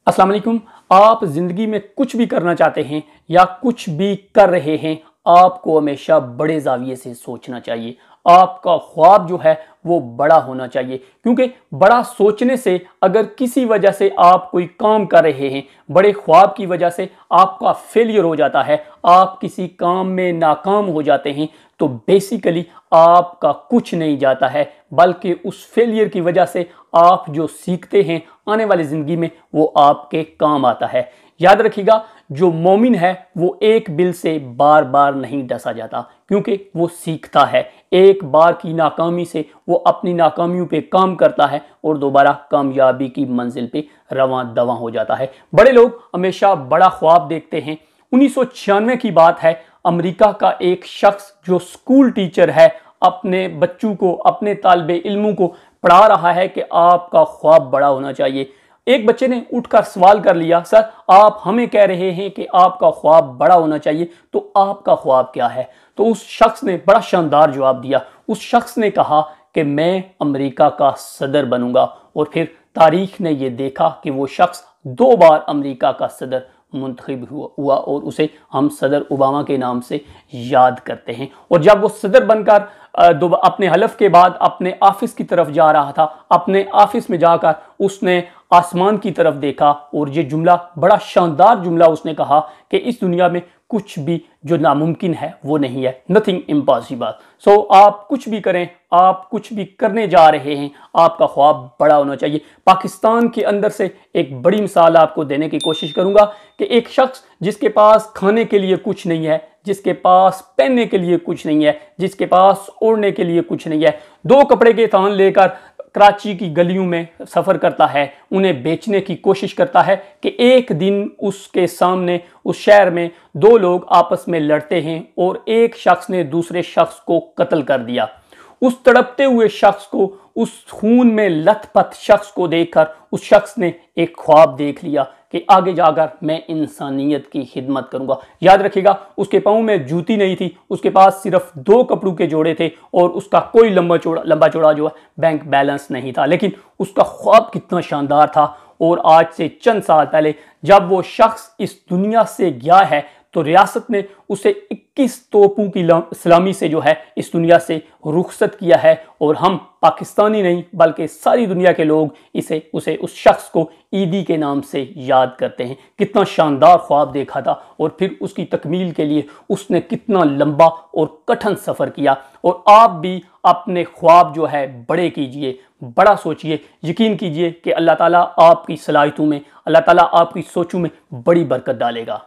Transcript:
अस्सलाम वालेकुम। आप ज़िंदगी में कुछ भी करना चाहते हैं या कुछ भी कर रहे हैं, आपको हमेशा बड़े ज़ाविये से सोचना चाहिए। आपका ख्वाब जो है वो बड़ा होना चाहिए, क्योंकि बड़ा सोचने से अगर किसी वजह से आप कोई काम कर रहे हैं, बड़े ख्वाब की वजह से आपका फेलियर हो जाता है, आप किसी काम में नाकाम हो जाते हैं, तो बेसिकली आपका कुछ नहीं जाता है, बल्कि उस फेलियर की वजह से आप जो सीखते हैं आने वाली ज़िंदगी में वो आपके काम आता है। याद रखिएगा, जो मोमिन है वो एक बिल से बार बार नहीं डसा जाता, क्योंकि वो सीखता है। एक बार की नाकामी से वो अपनी नाकामियों पे काम करता है और दोबारा कामयाबी की मंजिल पे रवां दवां हो जाता है। बड़े लोग हमेशा बड़ा ख्वाब देखते हैं। 1996 की बात है, अमेरिका का एक शख्स जो स्कूल टीचर है अपने बच्चों को, अपने तालिबे इल्मों को पढ़ा रहा है कि आपका ख्वाब बड़ा होना चाहिए। एक बच्चे ने उठकर सवाल कर लिया, सर आप हमें कह रहे हैं कि आपका ख्वाब बड़ा होना चाहिए, तो आपका ख्वाब क्या है? तो उस शख्स ने बड़ा शानदार जवाब दिया। उस शख्स ने कहा कि मैं अमेरिका का सदर बनूंगा। और फिर तारीख ने यह देखा कि वो शख्स 2 बार अमेरिका का सदर मुंतखब हुआ और उसे हम सदर ओबामा के नाम से याद करते हैं। और जब वो सदर बनकर अपने हलफ के बाद अपने ऑफिस की तरफ जा रहा था, अपने ऑफिस में जाकर उसने आसमान की तरफ देखा और ये जुमला, बड़ा शानदार जुमला उसने कहा कि इस दुनिया में कुछ भी जो नामुमकिन है वो नहीं है, नथिंग इम्पॉसिबल। सो आप कुछ भी करें, आप कुछ भी करने जा रहे हैं, आपका ख्वाब बड़ा होना चाहिए। पाकिस्तान के अंदर से एक बड़ी मिसाल आपको देने की कोशिश करूंगा कि एक शख्स जिसके पास खाने के लिए कुछ नहीं है, जिसके पास पहनने के लिए कुछ नहीं है, जिसके पास ओढ़ने के लिए कुछ नहीं है, 2 कपड़े के थान लेकर कराची की गलियों में सफ़र करता है, उन्हें बेचने की कोशिश करता है कि एक दिन उसके सामने उस शहर में 2 लोग आपस में लड़ते हैं और एक शख्स ने दूसरे शख्स को कत्ल कर दिया। उस तड़पते हुए शख्स को, उस खून में लथपथ शख्स को देखकर उस शख्स ने एक ख्वाब देख लिया कि आगे जाकर मैं इंसानियत की खिदमत करूंगा। याद रखिएगा, उसके पाँव में जूती नहीं थी, उसके पास सिर्फ 2 कपड़ों के जोड़े थे और उसका कोई लंबा चौड़ा जो है बैंक बैलेंस नहीं था। लेकिन उसका ख्वाब कितना शानदार था। और आज से चंद साल पहले जब वो शख्स इस दुनिया से गया है, तो रियासत ने उसे 21 तोपों की सलामी से जो है इस दुनिया से रुखसत किया है। और हम पाकिस्तानी नहीं बल्कि सारी दुनिया के लोग उस शख्स को ईदी के नाम से याद करते हैं। कितना शानदार ख्वाब देखा था और फिर उसकी तकमील के लिए उसने कितना लंबा और कठिन सफ़र किया। और आप भी अपने ख्वाब जो है बड़े कीजिए, बड़ा सोचिए। यकीन कीजिए कि अल्लाह ताला आपकी सलाहियतों में, अल्लाह ताला आपकी सोचों में बड़ी बरकत डालेगा।